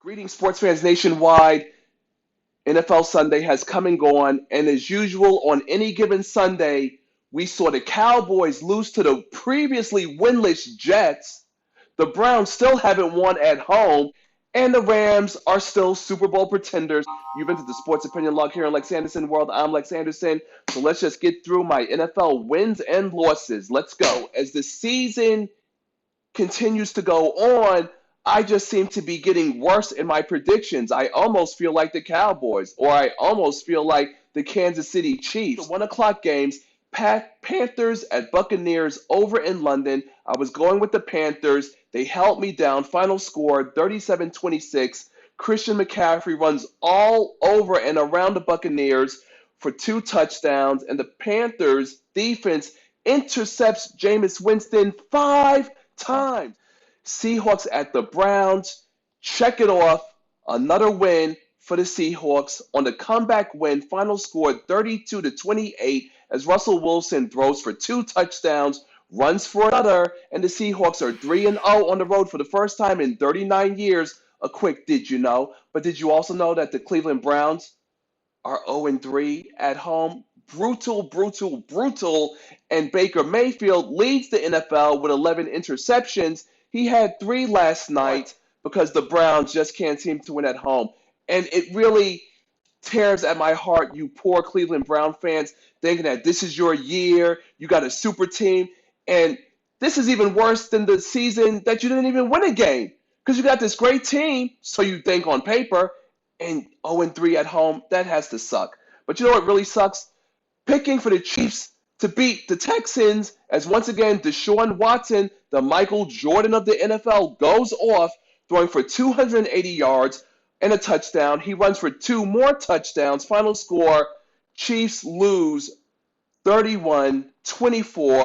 Greetings, sports fans nationwide. NFL Sunday has come and gone, and as usual, on any given Sunday, we saw the Cowboys lose to the previously winless Jets. The Browns still haven't won at home, and the Rams are still Super Bowl pretenders. You've been to the Sports Opinion Log here in LexAnderson World. I'm LexAnderson. So let's just get through my NFL wins and losses. Let's go. As the season continues to go on, I just seem to be getting worse in my predictions. I almost feel like the Cowboys, or I almost feel like the Kansas City Chiefs. The 1 o'clock games, Panthers at Buccaneers over in London. I was going with the Panthers. They held me down. Final score 37-26. Christian McCaffrey runs all over and around the Buccaneers for 2 touchdowns, and the Panthers defense intercepts Jameis Winston 5 times. Seahawks at the Browns. Check it off. Another win for the Seahawks on the comeback win. Final score 32-28 as Russell Wilson throws for 2 touchdowns, runs for another, and the Seahawks are 3-0 on the road for the first time in 39 years. A quick did you know? But did you also know that the Cleveland Browns are 0-3 at home? Brutal, brutal, brutal. And Baker Mayfield leads the NFL with 11 interceptions. He had 3 last night because the Browns just can't seem to win at home. And it really tears at my heart, you poor Cleveland Brown fans, thinking that this is your year, you got a super team. And this is even worse than the season that you didn't even win a game because you got this great team, so you think on paper, and 0-3 at home, that has to suck. But you know what really sucks? Picking for the Chiefs to beat the Texans as once again Deshaun Watson, the Michael Jordan of the NFL, goes off throwing for 280 yards and a touchdown. He runs for 2 more touchdowns. Final score, Chiefs lose 31-24.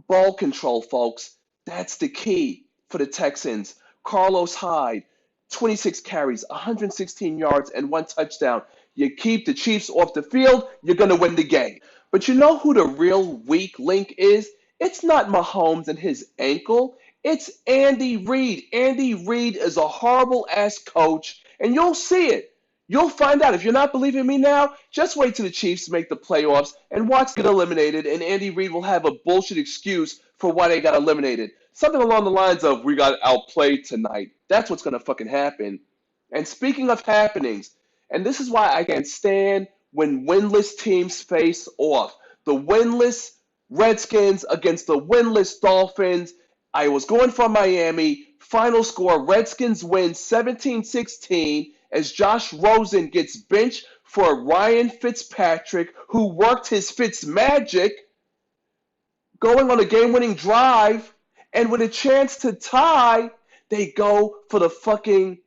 Ball control, folks. That's the key for the Texans. Carlos Hyde, 26 carries, 116 yards, and 1 touchdown. You keep the Chiefs off the field, you're going to win the game. But you know who the real weak link is? It's not Mahomes and his ankle. It's Andy Reid. Andy Reid is a horrible-ass coach, and you'll see it. You'll find out. If you're not believing me now, just wait till the Chiefs make the playoffs and watch get eliminated, and Andy Reid will have a bullshit excuse for why they got eliminated. Something along the lines of, we got outplayed tonight. That's what's going to fucking happen. And speaking of happenings, and this is why I can't stand when winless teams face off. The winless Redskins against the winless Dolphins. I was going for Miami. Final score, Redskins win 17-16 as Josh Rosen gets benched for Ryan Fitzpatrick, who worked his Fitz magic, going on a game-winning drive, and with a chance to tie, they go for the fucking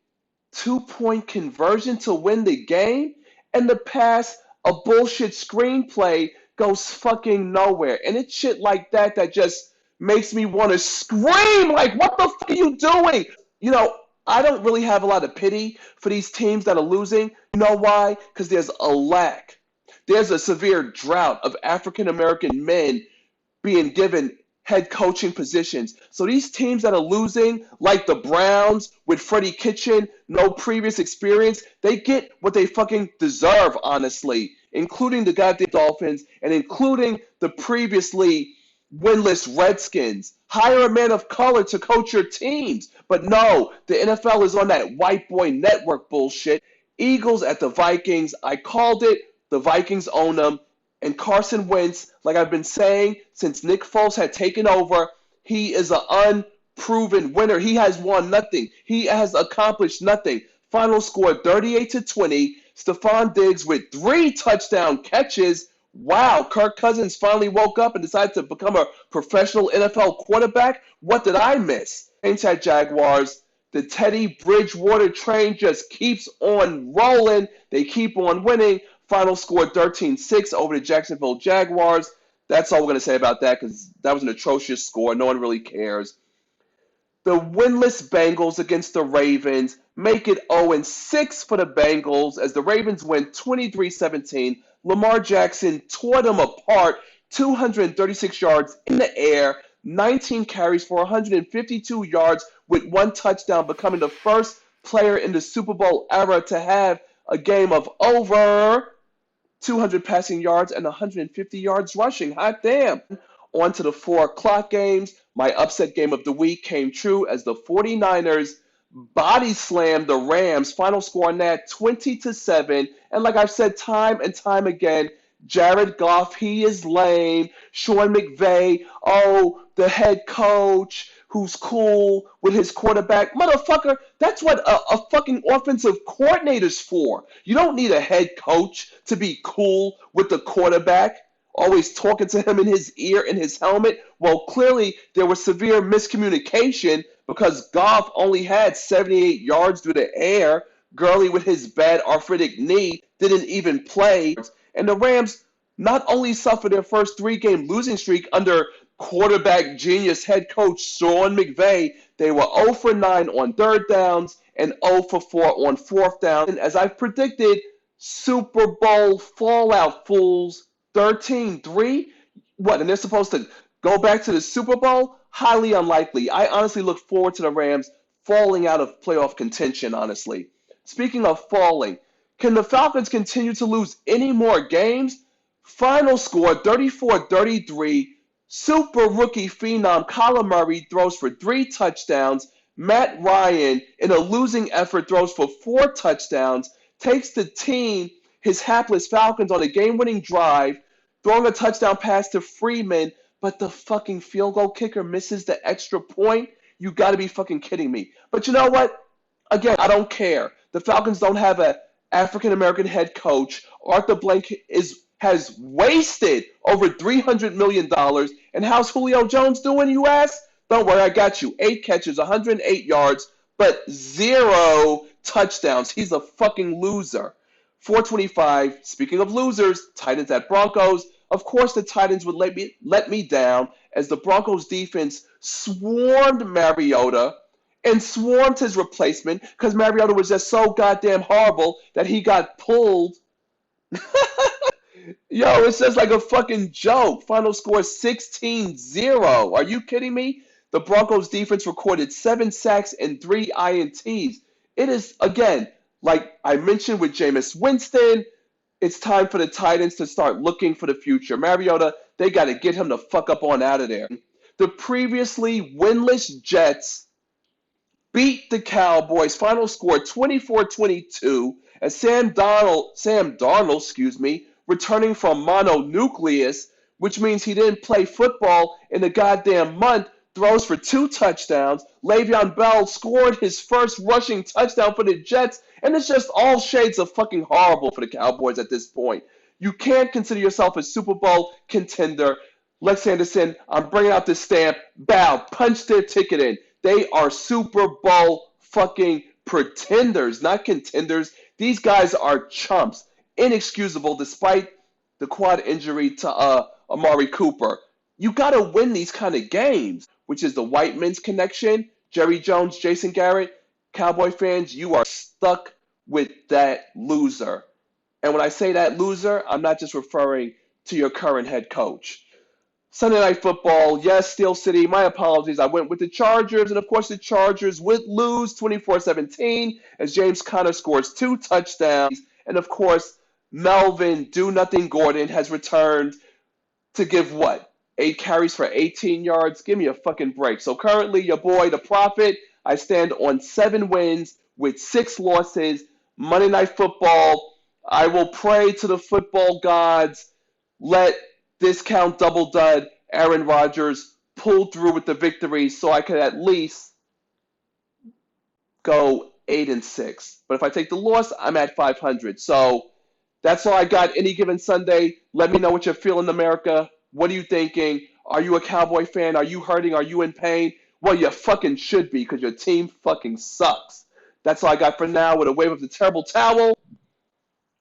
2-point conversion to win the game, and the pass, a bullshit screenplay, goes fucking nowhere. And it's shit like that that just makes me want to scream, like, what the fuck are you doing? You know, I don't really have a lot of pity for these teams that are losing. You know why? Because there's a lack. There's a severe drought of African-American men being given head coaching positions. So these teams that are losing, like the Browns with Freddie Kitchen, no previous experience, they get what they fucking deserve, honestly, including the goddamn Dolphins and including the previously winless Redskins. Hire a man of color to coach your teams. But no, the NFL is on that white boy network bullshit. Eagles at the Vikings. I called it. The Vikings own them. And Carson Wentz, like I've been saying since Nick Foles had taken over, he is an unproven winner. He has won nothing. He has accomplished nothing. Final score 38-20. Stefon Diggs with 3 touchdown catches. Wow, Kirk Cousins finally woke up and decided to become a professional NFL quarterback. What did I miss? Saints at Jaguars. The Teddy Bridgewater train just keeps on rolling. They keep on winning. Final score 13-6 over the Jacksonville Jaguars. That's all we're going to say about that because that was an atrocious score. No one really cares. The winless Bengals against the Ravens make it 0-6 for the Bengals as the Ravens win 23-17. Lamar Jackson tore them apart, 236 yards in the air, 19 carries for 152 yards with 1 touchdown, becoming the first player in the Super Bowl era to have a game of over 200 passing yards and 150 yards rushing. Hot damn. On to the 4 o'clock games. My upset game of the week came true as the 49ers body slammed the Rams. Final score on that 20-7. And like I've said time and time again, Jared Goff, he is lame. Sean McVay, oh, the head coach who's cool with his quarterback. Motherfucker, that's what a fucking offensive coordinator's for. You don't need a head coach to be cool with the quarterback, always talking to him in his ear in his helmet. Well, clearly there was severe miscommunication because Goff only had 78 yards through the air. Gurley, with his bad arthritic knee, didn't even play. And the Rams not only suffered their first 3-game losing streak under quarterback genius head coach Sean McVay, they were 0 for 9 on third downs and 0 for 4 on fourth down. And as I've predicted, Super Bowl fallout, fools. 13-3? What, and they're supposed to go back to the Super Bowl? Highly unlikely. I honestly look forward to the Rams falling out of playoff contention, honestly. Speaking of falling, can the Falcons continue to lose any more games? Final score, 34-33. Super rookie phenom Kyler Murray throws for 3 touchdowns. Matt Ryan, in a losing effort, throws for 4 touchdowns, takes the team, his hapless Falcons, on a game-winning drive, throwing a touchdown pass to Freeman, but the fucking field goal kicker misses the extra point. You got to be fucking kidding me. But you know what? Again, I don't care. The Falcons don't have an African-American head coach. Arthur Blank has wasted over $300 million. And how's Julio Jones doing, you ask? Don't worry, I got you. 8 catches, 108 yards, but 0 touchdowns. He's a fucking loser. 425. Speaking of losers, Titans at Broncos. Of course, the Titans would let me down as the Broncos defense swarmed Mariota and swarmed his replacement because Mariota was just so goddamn horrible that he got pulled. Yo, it's just like a fucking joke. Final score 16-0. Are you kidding me? The Broncos defense recorded 7 sacks and 3 INTs. It is, again, like I mentioned with Jameis Winston, it's time for the Titans to start looking for the future. Mariota, they got to get him the fuck up on out of there. The previously winless Jets beat the Cowboys. Final score 24-22 as Sam Darnold, returning from mononucleus, which means he didn't play football in a goddamn month, throws for 2 touchdowns. Le'Veon Bell scored his first rushing touchdown for the Jets, and it's just all shades of fucking horrible for the Cowboys at this point. You can't consider yourself a Super Bowl contender. LexAnderson, I'm bringing out this stamp. Bow, punch their ticket in. They are Super Bowl fucking pretenders, not contenders. These guys are chumps. Inexcusable despite the quad injury to Amari Cooper. You got to win these kind of games, which is the white men's connection. Jerry Jones, Jason Garrett, Cowboy fans, you are stuck with that loser. And when I say that loser, I'm not just referring to your current head coach. Sunday Night Football, yes, Steel City, my apologies. I went with the Chargers, and of course the Chargers would lose 24-17 as James Conner scores 2 touchdowns. And of course, Melvin Do-Nothing Gordon has returned to give what? 8 carries for 18 yards? Give me a fucking break. So currently, your boy, the Prophet, I stand on 7 wins with 6 losses. Monday Night Football, I will pray to the football gods. Let discount double dud Aaron Rodgers pull through with the victory so I could at least go 8-6. But if I take the loss, I'm at 500. So that's all I got any given Sunday. Let me know what you're feeling, America. What are you thinking? Are you a Cowboy fan? Are you hurting? Are you in pain? Well, you fucking should be because your team fucking sucks. That's all I got for now with a wave of the terrible towel.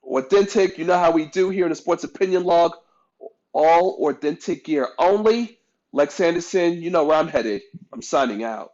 Authentic, you know how we do here in the Sports Opinion Log. All authentic gear only. LexAnderson, you know where I'm headed. I'm signing out.